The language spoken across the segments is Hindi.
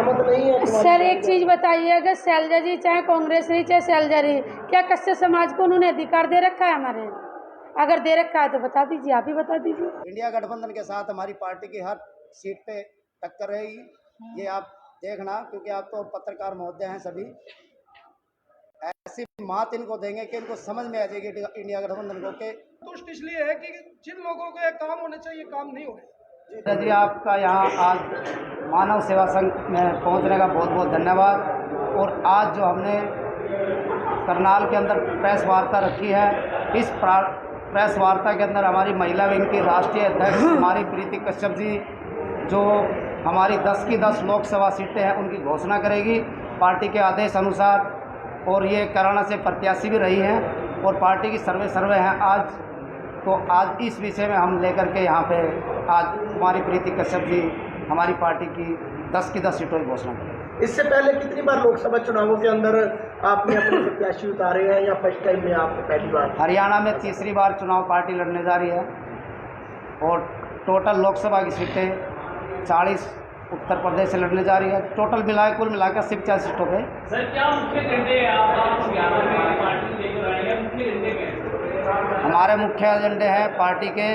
सहमत नहीं है। सर एक चीज़ बताइए, अगर शैलजा जी चाहे कांग्रेस रही चाहे शैलजा रही, क्या कश्यप समाज को उन्होंने अधिकार दे रखा है हमारे? अगर दे रखा है तो बता दीजिए, आप ही बता दीजिए। इंडिया गठबंधन के साथ हमारी पार्टी की हर सीट पे टक्कर रहेगी, ये आप देखना, क्योंकि आप तो पत्रकार महोदय हैं सभी। ऐसी मात इनको देंगे कि इनको समझ में आ जाएगी इंडिया गठबंधन को कि तुष्ट इसलिए है कि जिन लोगों को ये काम होने चाहिए काम नहीं हो रहे। जी आपका यहाँ आज मानव सेवा संघ में पहुँचने का बहुत बहुत धन्यवाद। और आज जो हमने करनाल के अंदर प्रेस वार्ता रखी है, इस प्रेस वार्ता के अंदर हमारी महिला विंग की राष्ट्रीय अध्यक्ष हमारी प्रीति कश्यप जी जो हमारी 10 की 10 लोकसभा सीटें हैं उनकी घोषणा करेगी पार्टी के आदेश अनुसार। और ये कराना से प्रत्याशी भी रही हैं और पार्टी की सर्वे हैं आज। तो आज इस विषय में हम लेकर के यहाँ पे आज हमारी प्रीति कश्यप जी हमारी पार्टी की 10 की 10 सीटों की घोषणा करें। इससे पहले कितनी बार लोकसभा चुनावों के अंदर आपने अपने प्रत्याशी उतारे हैं या फर्स्ट टाइम में आप पहली बार? हरियाणा में तीसरी बार चुनाव पार्टी लड़ने जा रही है और टोटल लोकसभा की सीटें 40 उत्तर प्रदेश से लड़ने जा रही है। टोटल कुल मिलाकर 40 सीटों पे। सर क्या मुख्य एजेंडे आप हरियाणा में पार्टी लेकर आए हैं? मुख्य एजेंडे क्या है? हमारे मुख्य एजेंडे हैं पार्टी के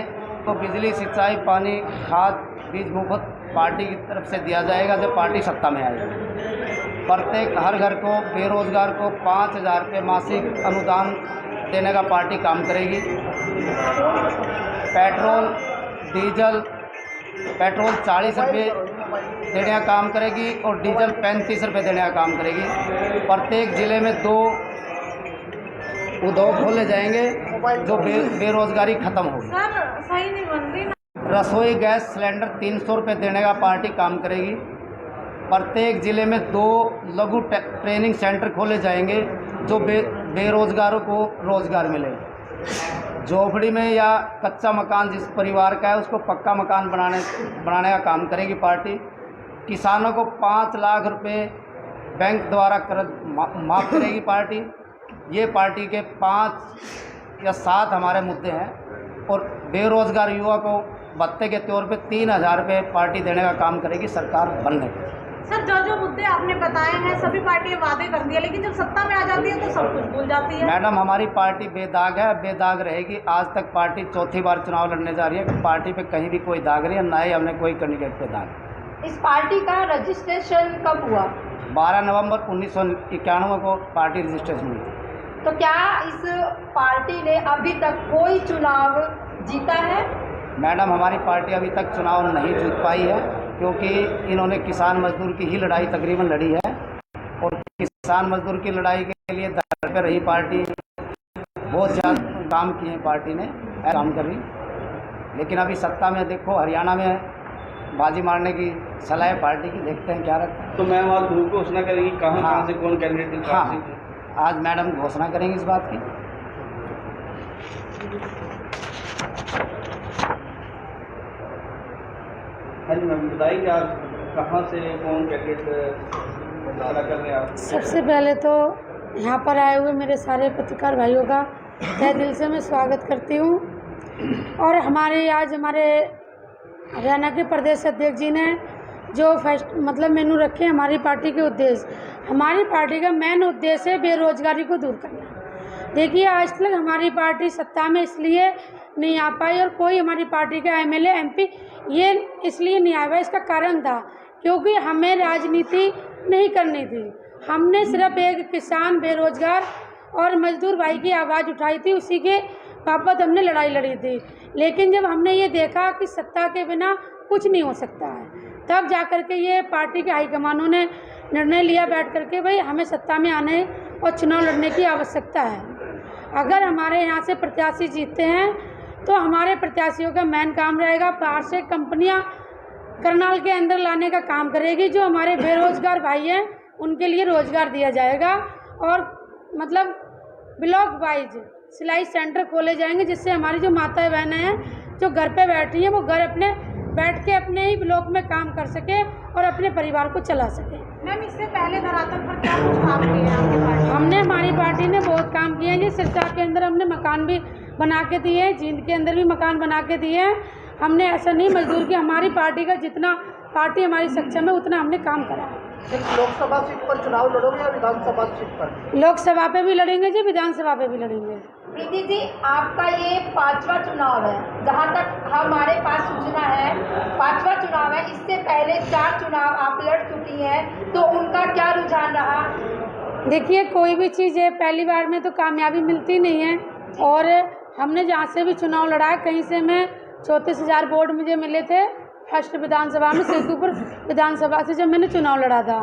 तो बिजली, सिंचाई, पानी, खाद, बीज मुफ्त पार्टी की तरफ से दिया जाएगा जब पार्टी सत्ता में आएगी। प्रत्येक हर घर को बेरोजगार को 5,000 रुपये मासिक अनुदान देने का पार्टी काम करेगी। पेट्रोल 40 रुपये देने का काम करेगी और डीजल 35 रुपये देने का काम करेगी। प्रत्येक ज़िले में 2 उद्योग खोले जाएंगे जो बेरोजगारी खत्म होगी। सर सही नहीं बन रही। रसोई गैस सिलेंडर 300 रुपये देने का पार्टी काम करेगी। प्रत्येक ज़िले में 2 लघु ट्रेनिंग सेंटर खोले जाएंगे जो बेरोजगारों को रोज़गार मिले। झोपड़ी में या कच्चा मकान जिस परिवार का है उसको पक्का मकान बनाने का काम करेगी पार्टी। किसानों को 5 लाख रुपए बैंक द्वारा कर्ज माफ़ करेगी पार्टी। ये पार्टी के 5 या 7 हमारे मुद्दे हैं। और बेरोजगार युवा को भत्ते के तौर पे 3,000 रुपये पार्टी देने का काम करेगी सरकार बनने पर। सर जो मुद्दे आपने बताए हैं सभी पार्टियां वादे कर दिया, लेकिन जब सत्ता में आ जाती है तो सब कुछ भूल जाती है। मैडम हमारी पार्टी बेदाग है, बेदाग रहेगी। आज तक पार्टी चौथी बार चुनाव लड़ने जा रही है, पार्टी पे कहीं भी कोई दाग नहीं है, ना ही हमने कोई कैंडिडेट पे दाग। इस पार्टी का रजिस्ट्रेशन कब हुआ? 12 नवंबर 1991 को पार्टी रजिस्ट्रेशन हुई थी। तो क्या इस पार्टी ने अभी तक कोई चुनाव जीता है? मैडम हमारी पार्टी अभी तक चुनाव नहीं जीत पाई है क्योंकि इन्होंने किसान मजदूर की ही लड़ाई तकरीबन लड़ी है और किसान मजदूर की लड़ाई के लिए दर पर रही पार्टी। बहुत ज़्यादा काम किए हैं पार्टी ने, काम कर रही। लेकिन अभी सत्ता में देखो हरियाणा में बाजी मारने की सलाह है पार्टी की, देखते हैं क्या रखता है। तो मैम आज ग्रुप घोषणा करेगी कहाँ से कौन कैंडिडेट? हाँ आज मैडम घोषणा करेंगी इस बात की। मैम बताइए आज कहाँ से कौन कैंडिडेट कर रहे हैं आप? सबसे पहले तो यहाँ पर आए हुए मेरे सारे पत्रकार भाइयों का तहे दिल से मैं स्वागत करती हूँ। और हमारे हरियाणा के प्रदेश अध्यक्ष जी ने जो मेनू रखे हमारी पार्टी के उद्देश्य, हमारी पार्टी का मेन उद्देश्य है बेरोजगारी को दूर करना। देखिए आज तक हमारी पार्टी सत्ता में इसलिए नहीं आ पाई और कोई हमारी पार्टी का एमएलए एमपी ये इसलिए नहीं आया, इसका कारण था क्योंकि हमें राजनीति नहीं करनी थी। हमने सिर्फ एक किसान, बेरोजगार और मजदूर भाई की आवाज़ उठाई थी, उसी के बाबत हमने लड़ाई लड़ी थी। लेकिन जब हमने ये देखा कि सत्ता के बिना कुछ नहीं हो सकता है, तब जाकर के ये पार्टी के हाईकमानों ने निर्णय लिया बैठ करके भाई हमें सत्ता में आने और चुनाव लड़ने की आवश्यकता है। अगर हमारे यहाँ से प्रत्याशी जीतते हैं तो हमारे प्रत्याशियों का मेन काम रहेगा बाहर से कंपनियां करनाल के अंदर लाने का काम करेगी। जो हमारे बेरोजगार भाई हैं उनके लिए रोजगार दिया जाएगा और ब्लॉक वाइज सिलाई सेंटर खोले जाएंगे जिससे हमारी जो माताएं बहनें हैं जो घर पे बैठी हैं वो घर बैठ के अपने ही ब्लॉक में काम कर सके और अपने परिवार को चला सके। मैम इससे पहले धरातल पर क्या कुछ काम किया है? हमने हमारी पार्टी ने बहुत काम किए हैं। सिरसा के अंदर हमने मकान भी बना के दिए हैं, जींद के अंदर भी मकान बना के दिए हैं। हमने ऐसा नहीं मजदूर की हमारी पार्टी का जितना पार्टी हमारी सक्षम है उतना हमने काम करा है। सिर्फ लोकसभा सीट पर चुनाव लड़ोगे या विधानसभा सीट पर? लोकसभा पे भी लड़ेंगे जी, विधानसभा पे भी लड़ेंगे। प्रीति जी, आपका ये 5वां चुनाव है, जहाँ तक हमारे पास सूचना है 5वां चुनाव है। इससे पहले 4 चुनाव आप लड़ चुकी हैं, तो उनका क्या रुझान रहा? देखिए, कोई भी चीज़ है पहली बार में तो कामयाबी मिलती नहीं है, और हमने जहाँ से भी चुनाव लड़ा है, कहीं से मैं 34,000 वोट मुझे मिले थे फर्स्ट विधानसभा में, सेतुपुर विधानसभा से जब मैंने चुनाव लड़ा था।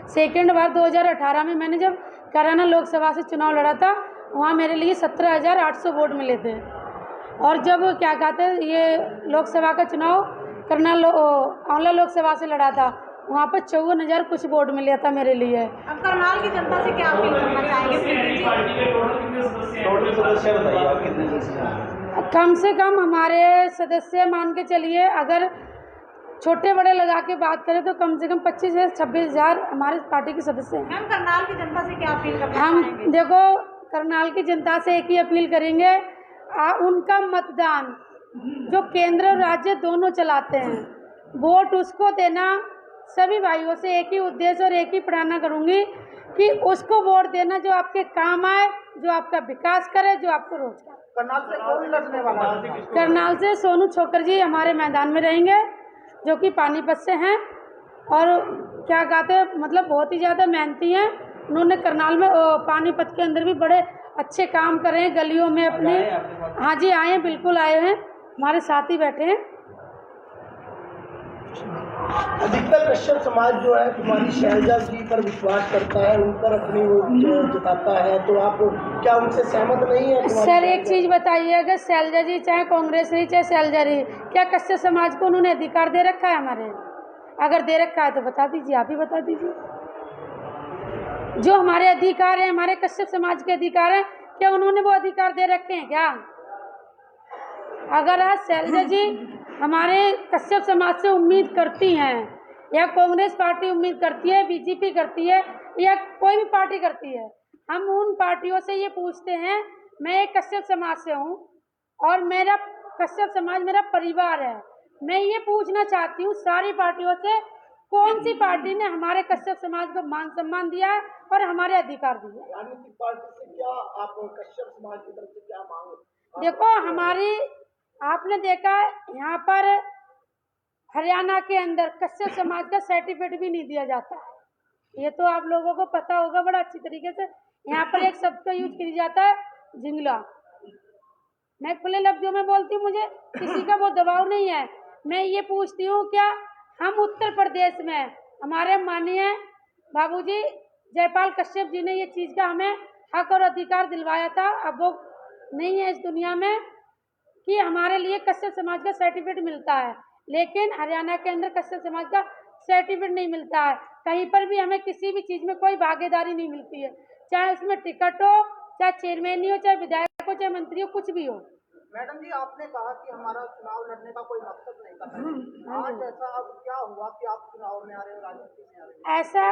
सेकेंड बार 2018 में मैंने जब कराना लोकसभा से चुनाव लड़ा था, वहाँ मेरे लिए 17,800 वोट मिले थे। और जब क्या कहते हैं ये लोकसभा का चुनाव करना आंवला लोकसभा से लड़ा था, वहाँ पर 54,000 कुछ वोट मिले था मेरे लिए। अब करनाल की जनता से क्या अपील करना चाहेंगे प्रीति जी? पार्टी के टोटल कितने सदस्य हैं? टोटल सदस्य बताइए आप कितने सदस्य हैं? कम से कम हमारे सदस्य मान के चलिए, अगर छोटे बड़े लगा के बात करें तो कम से कम 25 से 26,000 हमारे पार्टी के सदस्य हैं। मैम, करनाल की जनता से क्या अपील करना हम चाहेंगे? देखो, करनाल की जनता से एक ही अपील करेंगे, उनका मतदान जो केंद्र और राज्य दोनों चलाते हैं, वोट उसको देना। सभी भाइयों से एक ही उद्देश्य और एक ही प्रार्थना करूंगी कि उसको वोट देना जो आपके काम आए, जो आपका विकास करे, जो आपको रोजगार। करनाल से कौन लड़ने वाला है? करनाल से सोनू छोकर जी हमारे मैदान में रहेंगे, जो कि पानीपत से हैं, और क्या कहते हैं मतलब बहुत ही ज़्यादा मेहनती हैं। उन्होंने करनाल में पानीपत के अंदर भी बड़े अच्छे काम करे हैं, गलियों में अपने। हाँ जी, आए हैं, बिल्कुल आए हैं, हमारे साथ ही बैठे हैं। अधिकतर कश्यप समाज जो है तुम्हारी शैलजा जी पर विश्वास करता है, उन पर अपनी वो जताता है, तो आप क्या उनसे सहमत नहीं है? सर एक चीज़ बताइए, अगर शैलजा जी चाहे कांग्रेस रही चाहे शैलजा रही, क्या कश्यप समाज को उन्होंने अधिकार दे रखा है हमारे? अगर दे रखा है तो बता दीजिए, आप ही बता दीजिए। जो हमारे अधिकार हैं, हमारे कश्यप समाज के अधिकार हैं, क्या उन्होंने वो अधिकार दे रखे हैं क्या? अगर आज शैलजा जी हमारे कश्यप समाज से उम्मीद करती हैं, या कांग्रेस पार्टी उम्मीद करती है, बीजेपी करती है, या कोई भी पार्टी करती है, हम उन पार्टियों से ये पूछते हैं। मैं एक कश्यप समाज से हूँ और मेरा कश्यप समाज मेरा परिवार है। मैं ये पूछना चाहती हूँ सारी पार्टियों से, कौन सी पार्टी ने हमारे कश्यप समाज को मान सम्मान दिया है और हमारे अधिकार दिए? राजनीतिक पार्टी से क्या आप कश्यप समाज की तरफ से क्या मांग? देखो, हमारी आपने देखा यहाँ पर हरियाणा के अंदर कश्यप समाज का सर्टिफिकेट भी नहीं दिया जाता है। ये तो आप लोगों को पता होगा बड़ा अच्छी तरीके से। यहाँ पर एक शब्द का यूज किया जाता है, जिंगला। मैं खुले लफ्जों में बोलती हूँ, मुझे किसी का वो दबाव नहीं है। मैं ये पूछती हूँ, क्या हम उत्तर प्रदेश में हमारे माननीय बाबूजी जयपाल कश्यप जी ने ये चीज़ का हमें हक और अधिकार दिलवाया था, अब वो नहीं है इस दुनिया में, कि हमारे लिए कश्यप समाज का सर्टिफिकेट मिलता है। लेकिन हरियाणा के अंदर कश्यप समाज का सर्टिफिकेट नहीं मिलता है। कहीं पर भी हमें किसी भी चीज़ में कोई भागीदारी नहीं मिलती है, चाहे उसमें टिकट हो, चाहे चेयरमैन हो, चाहे विधायक हो, चाहे मंत्री हो, कुछ भी हो। मैडम जी, आपने कहा कि हमारा चुनाव लड़ने का कोई मकसद नहीं था। आज ऐसा अब क्या हुआ कि आप चुनाव में आ रहे हो, राजनीति में आ रहे हो? ऐसा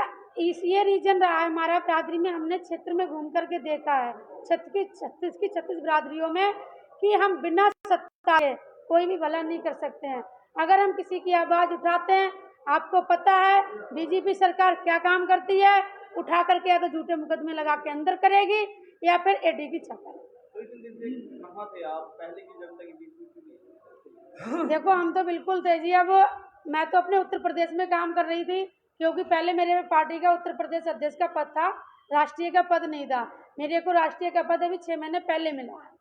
ये रीजन रहा है हमारा बिरादरी में, हमने क्षेत्र में घूम करके देखा है 36 बिरादरियों में, कि हम बिना सत्ता के कोई भी भला नहीं कर सकते हैं। अगर हम किसी की आवाज़ उठाते हैं, आपको पता है बीजेपी सरकार क्या काम करती है, उठा करके या तो झूठे मुकदमे लगा के अंदर करेगी, या फिर एडी की छापा। कहाँ थे आप पहले की जनता के बीच में? देखो, हम तो बिल्कुल थे जी। अब मैं तो अपने उत्तर प्रदेश में काम कर रही थी, क्योंकि पहले मेरे पार्टी का उत्तर प्रदेश अध्यक्ष का पद था, राष्ट्रीय का पद नहीं था। मेरे को राष्ट्रीय का पद अभी 6 महीने पहले मिला है।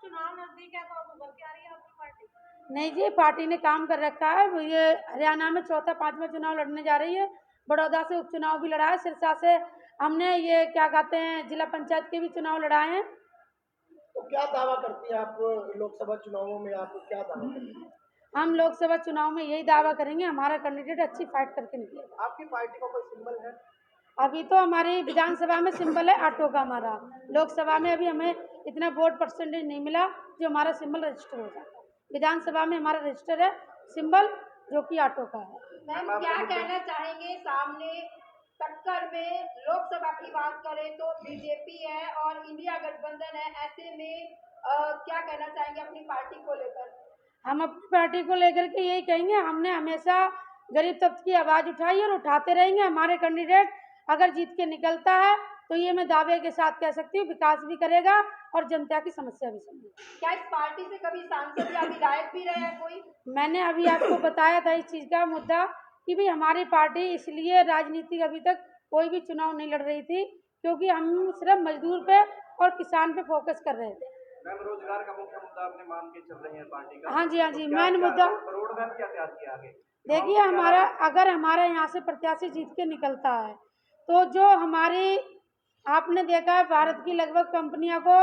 चुनाव नजदीक है तो उभर के आ रही है आपकी पार्टी? नहीं जी, पार्टी ने काम कर रखा है। ये हरियाणा में 4था 5वां चुनाव लड़ने जा रही है। बड़ौदा से उपचुनाव भी लड़ा है, सिरसा से हमने ये क्या कहते हैं जिला पंचायत के भी चुनाव लड़ाए हैं। तो क्या दावा करती हैं आप लोकसभा चुनावों में, आप क्या दावा करती हैं? हम लोकसभा चुनाव में यही दावा करेंगे, हमारा कैंडिडेट अच्छी फाइट करके निकलेगा। आपकी पार्टी का कोई सिंबल है? अभी तो हमारी विधानसभा में सिंबल है ऑटो का हमारा। लोकसभा में अभी हमें इतना वोट परसेंटेज नहीं मिला जो हमारा सिंबल रजिस्टर हो जाता है। विधानसभा में हमारा रजिस्टर है सिंबल, जो कि ऑटो का है। मैम, क्या कहना चाहेंगे? सामने टक्कर में लोकसभा की बात करें तो बीजेपी है और इंडिया गठबंधन है, ऐसे में क्या कहना चाहेंगे अपनी पार्टी को लेकर? हम अपनी पार्टी को लेकर के यही कहेंगे, हमने हमेशा गरीब तबके की आवाज़ उठाई और उठाते रहेंगे। हमारे कैंडिडेट अगर जीत के निकलता है तो ये मैं दावे के साथ कह सकती हूँ विकास भी करेगा और जनता की समस्या भी समझेगा। क्या इस पार्टी से कभी सांसद या विधायक भी रहे हैं कोई? मैंने अभी आपको बताया था इस चीज़ का मुद्दा कि भाई हमारी पार्टी इसलिए राजनीति अभी तक कोई भी चुनाव नहीं लड़ रही थी क्योंकि हम सिर्फ मजदूर पे और किसान पे फोकस कर रहे थे। मैम, रोजगार का मुख्य मुद्दा आपने मान के चल रही है पार्टी का। हाँ जी, हाँ जी, तो मेन मुद्दा रोड मैप क्या तैयार किया आगे? देखिए, हमारा अगर हमारा यहाँ से प्रत्याशी जीत के निकलता है तो जो हमारी आपने देखा है भारत की लगभग कंपनियों को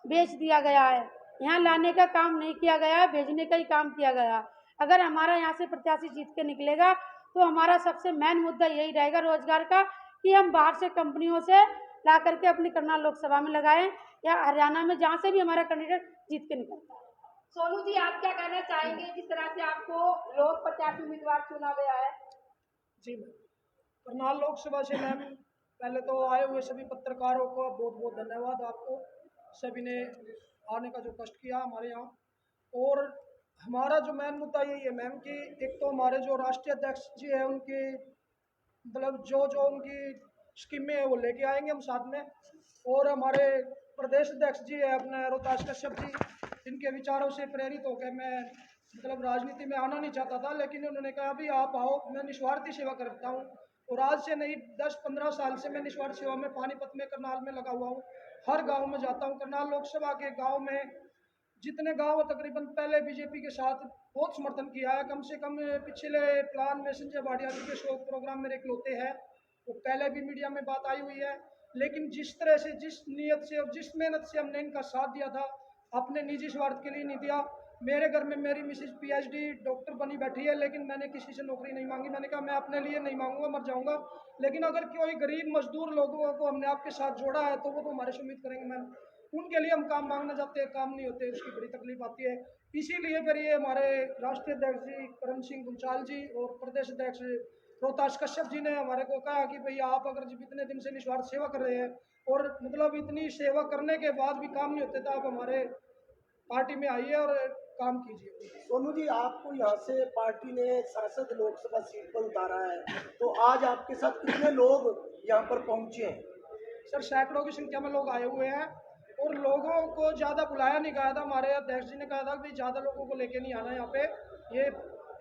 बेच दिया गया है, यहाँ लाने का काम नहीं किया गया है, भेजने का ही काम किया गया। अगर हमारा यहाँ से प्रत्याशी जीत के निकलेगा तो हमारा सबसे मेन मुद्दा यही रहेगा रोजगार का कि हम बाहर से कंपनियों से ला करके अपनी करनाल लोकसभा में लगाएं या हरियाणा में जहाँ से भी हमारा कैंडिडेट जीत के निकलता है। सोनू जी, आप क्या कहना चाहेंगे जिस तरह से आपको लोक प्रत्याशी उम्मीदवार चुना गया है? जी मैम, करनाल लोकसभा से मैम पहले तो आए हुए सभी पत्रकारों को बहुत बहुत धन्यवाद। आपको सभी ने आने का जो कष्ट किया हमारे यहाँ। और हमारा जो मेन मुद्दा यही है मैम कि एक तो हमारे जो राष्ट्रीय अध्यक्ष जी है उनकी मतलब जो जो उनकी स्कीमें है वो लेके आएंगे हम साथ में। और हमारे प्रदेश अध्यक्ष जी है अपने रोहतास कश्यप जी, इनके विचारों से प्रेरित होकर मैं मतलब राजनीति में आना नहीं चाहता था, लेकिन उन्होंने कहा भी आप आओ, मैं निस्वार्थी सेवा करता हूँ। और आज से नहीं 10-15 साल से मैं निस्वार्थ सेवा में पानीपत में करनाल में लगा हुआ हूँ। हर गांव में जाता हूँ। करनाल लोकसभा के गांव में जितने गांव तकरीबन पहले बीजेपी के साथ बहुत समर्थन किया है। कम से कम पिछले प्लान में संजय भाटिया जी के शोक प्रोग्राम मेरे इकलौते हैं, वो पहले भी मीडिया में बात आई हुई है। लेकिन जिस तरह से, जिस नीयत से और जिस मेहनत से हमने इनका साथ दिया था, अपने निजी स्वार्थ के लिए नहीं दिया। मेरे घर में मेरी मिसेज PhD डॉक्टर बनी बैठी है, लेकिन मैंने किसी से नौकरी नहीं मांगी। मैंने कहा मैं अपने लिए नहीं मांगूंगा, मर जाऊंगा, लेकिन अगर कोई गरीब मजदूर लोगों को हमने आपके साथ जोड़ा है तो वो तो हमारे से उम्मीद करेंगे मैम। उनके लिए हम काम मांगना चाहते हैं, काम नहीं होते, उसकी बड़ी तकलीफ आती है। इसीलिए फिर ये हमारे राष्ट्रीय अध्यक्ष जी करण सिंह गुंचाल जी और प्रदेश अध्यक्ष रोहतास कश्यप जी ने हमारे को कहा कि भैया आप अगर जब इतने दिन से निस्वार्थ सेवा कर रहे हैं और मतलब इतनी सेवा करने के बाद भी काम नहीं होते तो आप हमारे पार्टी में आइए और काम कीजिए। सोनू जी, आपको यहाँ से पार्टी ने सांसद लोकसभा सीट पर उतारा है, तो आज आपके साथ कितने लोग यहाँ पर पहुँचे हैं? सर, सैकड़ों की संख्या में लोग आए हुए हैं और लोगों को ज़्यादा बुलाया नहीं गया था। हमारे अध्यक्ष जी ने कहा था कि ज़्यादा लोगों को लेके नहीं आना यहाँ पे, ये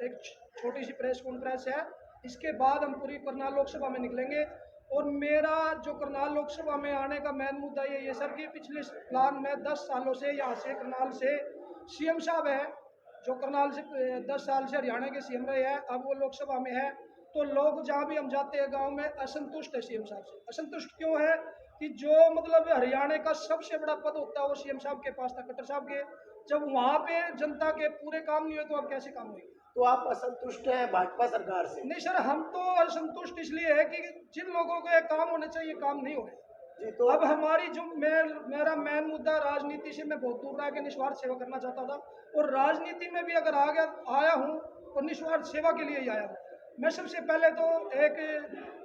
एक छोटी सी प्रेस कॉन्फ्रेंस है, इसके बाद हम पूरी करनाल लोकसभा में निकलेंगे। और मेरा जो करनाल लोकसभा में आने का मेन मुद्दा ये है सर कि पिछले प्लान में 10 सालों से यहाँ से करनाल से CM साहब है, जो करनाल से 10 साल से हरियाणा के CM रहे हैं, अब वो लोकसभा में है। तो लोग जहाँ भी हम जाते हैं गांव में असंतुष्ट है CM साहब से। असंतुष्ट क्यों है कि जो मतलब हरियाणा का सबसे बड़ा पद होता है वो CM साहब के पास था, खट्टर साहब के। जब वहाँ पे जनता के पूरे काम नहीं हुए तो अब कैसे काम होंगे? तो आप असंतुष्ट हैं भाजपा सरकार से? नहीं सर, हम तो असंतुष्ट इसलिए है कि जिन लोगों को ये काम होने चाहिए काम नहीं हो रहे। जी, तो अब हमारी जो मेरा मेन मुद्दा राजनीति से मैं बहुत दूर रह के निस्वार्थ सेवा करना चाहता था, और राजनीति में भी अगर आया हूँ तो निस्वार्थ सेवा के लिए ही आया हूँ। मैं सबसे पहले तो एक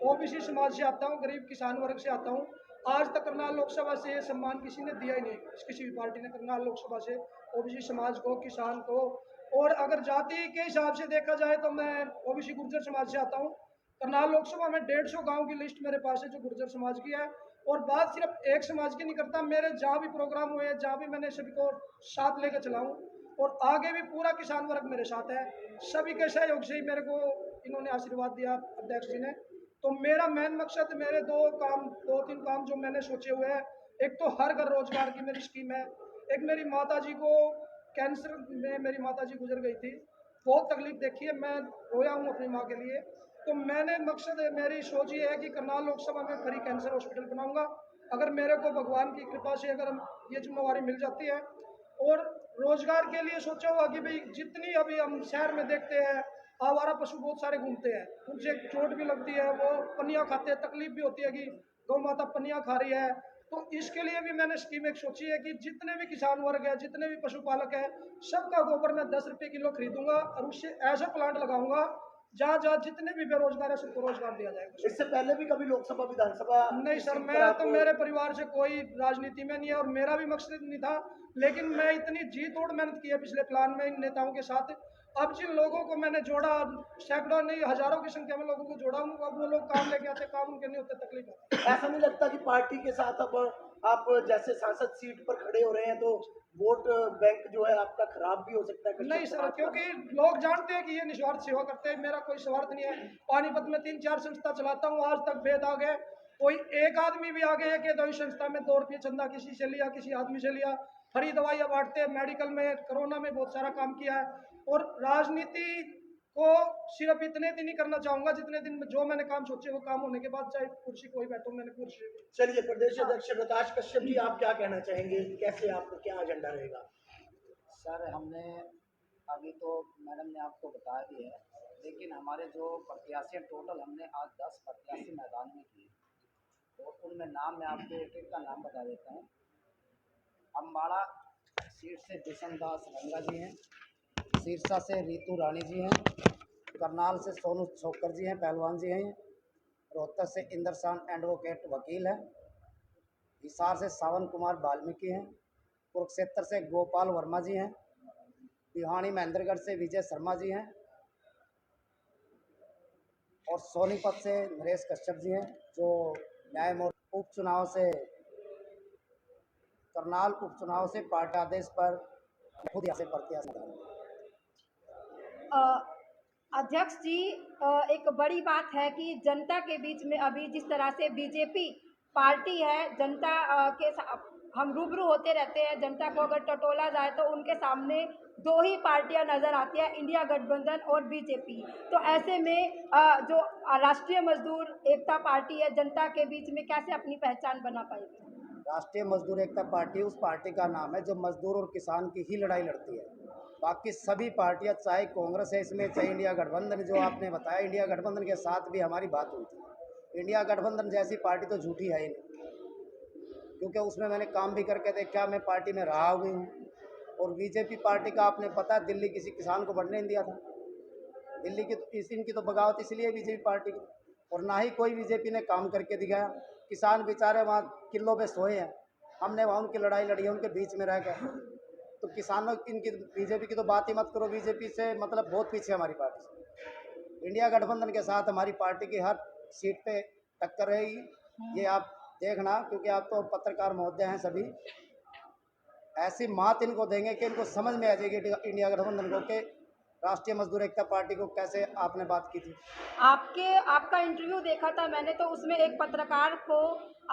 OBC समाज से आता हूँ, गरीब किसान वर्ग से आता हूँ। आज तक करनाल लोकसभा से ये सम्मान किसी ने दिया ही नहीं, किसी भी पार्टी ने करनाल लोकसभा से OBC समाज को, किसान को। और अगर जाति के हिसाब से देखा जाए तो मैं OBC गुर्जर समाज से आता हूँ। करनाल लोकसभा में 150 गाँव की लिस्ट मेरे पास है जो गुर्जर समाज की है। और बात सिर्फ एक समाज की नहीं करता, मेरे जहाँ भी प्रोग्राम हुए, जहाँ भी मैंने सभी को साथ लेकर चलाऊँ, और आगे भी पूरा किसान वर्ग मेरे साथ है। सभी के सहयोग से ही मेरे को इन्होंने आशीर्वाद दिया अध्यक्ष जी ने। तो मेरा मेन मकसद, मेरे 2-3 काम जो मैंने सोचे हुए हैं, एक तो हर घर रोजगार की मेरी स्कीम है। एक मेरी माता जी को कैंसर में, मेरी माता जी गुजर गई थी, बहुत तकलीफ देखी है, मैं रोया हूँ अपनी माँ के लिए। तो मैंने मकसद, मेरी सोच ये है कि करनाल लोकसभा में फ्री कैंसर हॉस्पिटल बनाऊंगा, अगर मेरे को भगवान की कृपा से अगर ये जिम्मेवारी मिल जाती है। और रोजगार के लिए सोचा हुआ कि भाई जितनी अभी हम शहर में देखते हैं आवारा पशु बहुत सारे घूमते हैं, उनसे चोट भी लगती है, वो पनियाँ खाते हैं, तकलीफ भी होती है कि गौ माता पनियाँ खा रही है। तो इसके लिए भी मैंने स्कीम एक सोची है कि जितने भी किसान वर्ग है, जितने भी पशुपालक है, सबका गोबर मैं 10 रुपये किलो खरीदूंगा और उससे ऐसा प्लांट लगाऊंगा जहाँ जहाँ जितने भी बेरोजगार है सबको रोजगार दिया जाएगा। इससे पहले भी कभी लोकसभा विधानसभा? नहीं सर, मैं तो मेरे परिवार से कोई राजनीति में नहीं है और मेरा भी मकसद नहीं था, लेकिन मैं इतनी जी तोड़ मेहनत की है पिछले प्लान में इन नेताओं के साथ अब जिन लोगों को मैंने जोड़ा, सैकड़ों नहीं हजारों की संख्या में लोगों को जोड़ा हूँ, अब वो लोग काम लेके आते, काम उनके नहीं होते, तकलीफ होती है। ऐसा नहीं लगता कि पार्टी के साथ अब आप जैसे सांसद सीट पर खड़े हो रहे हैं तो वोट बैंक जो है आपका खराब भी हो सकता है? नहीं सर, क्योंकि लोग जानते हैं कि ये निस्वार्थ सेवा करते हैं, मेरा कोई स्वार्थ नहीं है। पानीपत में 3-4 संस्था चलाता हूँ, आज तक बेदाग है। कोई एक आदमी भी आगे है कि दो संस्था में 2 रुपये चंदा किसी से लिया, किसी आदमी से लिया, फ्री दवाइयाँ बांटते हैं। मेडिकल में कोरोना में बहुत सारा काम किया है। और राजनीति को सिर्फ इतने दिन ही करना चाहूंगा जितने दिन जो मैंने काम सोचे वो काम होने के बाद, चाहे कुर्सी कोई बैठो, मैंने कुर्सी। चलिए, प्रदेश अध्यक्ष रताश कश्यप जी, आप क्या कहना चाहेंगे? कैसे आपको क्या एजेंडा रहेगा? सर, हमने अभी तो मैडम ने आपको बता दी है, लेकिन हमारे जो प्रत्याशी टोटल हमने आज 10 प्रत्याशी मैदान में किए, और उनमें नाम मैं आपको एक एक का नाम बता देता हूँ। अम्बाड़ा सीट से जिशन दास रंगा जी हैं, सिरसा से रितु रानी जी हैं, करनाल से सोनू छोकर जी हैं, पहलवान जी हैं, रोहतक से इंद्रसान एडवोकेट वकील है, हिसार से सावन कुमार वाल्मीकि हैं, कुरुक्षेत्र से गोपाल वर्मा जी हैं, बिहानी महेंद्रगढ़ से विजय शर्मा जी हैं, और सोनीपत से नरेश कश्यप जी हैं, जो न्याय मोर्चा उपचुनाव से, करनाल उपचुनाव से पार्टी आदेश पर खुद यहाँ से प्रत्याशी हैं। अध्यक्ष जी, एक बड़ी बात है कि जनता के बीच में अभी जिस तरह से बीजेपी पार्टी है, जनता के हम रूबरू होते रहते हैं। जनता को अगर टटोला जाए तो उनके सामने 2 ही पार्टियां नज़र आती है, इंडिया गठबंधन और बीजेपी। तो ऐसे में जो राष्ट्रीय मजदूर एकता पार्टी है, जनता के बीच में कैसे अपनी पहचान बना पाएगी? राष्ट्रीय मजदूर एकता पार्टी उस पार्टी का नाम है जो मजदूर और किसान की ही लड़ाई लड़ती है। बाकी सभी पार्टियां, चाहे कांग्रेस है इसमें, चाहे इंडिया गठबंधन जो आपने बताया, इंडिया गठबंधन के साथ भी हमारी बात हुई थी। इंडिया गठबंधन जैसी पार्टी तो झूठी है ही नहीं, क्योंकि उसमें मैंने काम भी करके देखा, मैं पार्टी में रहा हुई हूँ। और बीजेपी पार्टी का आपने पता, दिल्ली किसी किसान को बढ़ने नहीं दिया था। दिल्ली की इनकी तो बगावत इसलिए बीजेपी पार्टी की, और ना ही कोई बीजेपी ने काम करके दिखाया। किसान बेचारे वहाँ किलों पे सोए हैं, हमने वहाँ उनकी लड़ाई लड़ी है, उनके बीच में रह गए। तो किसानों इनकी बीजेपी की तो बात ही मत करो, बीजेपी से मतलब बहुत पीछे हमारी पार्टी से। इंडिया गठबंधन के साथ हमारी पार्टी की हर सीट पे टक्कर रहेगी, ये आप देखना, क्योंकि आप तो पत्रकार महोदय हैं सभी। ऐसी मात इनको देंगे कि इनको समझ में आ जाएगी इंडिया गठबंधन को कि राष्ट्रीय मजदूर एकता पार्टी को कैसे आपने बात की थी। आपका इंटरव्यू देखा था मैंने, तो उसमें एक पत्रकार को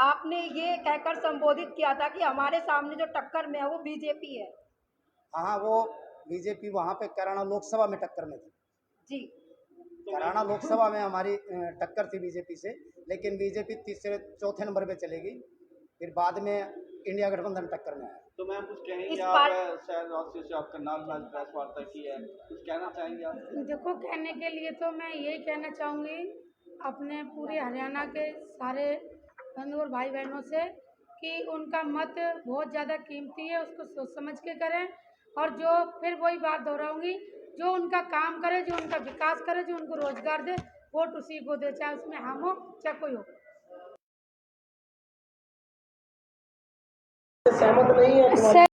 आपने ये कहकर संबोधित किया था कि हमारे सामने जो टक्कर में है वो बीजेपी है। हाँ, वो बीजेपी वहाँ पे कैराना लोकसभा में टक्कर में थी जी। कैराना लोकसभा में हमारी टक्कर थी बीजेपी से, लेकिन बीजेपी तीसरे चौथे नंबर पे चलेगी, फिर बाद में इंडिया गठबंधन टक्कर में आया। तो मैम कुछ कहेंगे आप? शायद राष्ट्रीय से आपका नाम प्रेस वार्ता की है, कुछ कहना चाहेंगे आप? देखो, कहने के लिए तो मैं यही कहना चाहूँगी अपने पूरे हरियाणा के सारे बंधु और भाई बहनों से कि उनका मत बहुत ज़्यादा कीमती है, उसको सोच समझ के करें। और जो फिर वही बात दोहराऊंगी, जो उनका काम करे, जो उनका विकास करे, जो उनको रोजगार दे, वोट उसी को दे, चाहे उसमें हम हो चाहे कोई हो। सहमत नहीं है?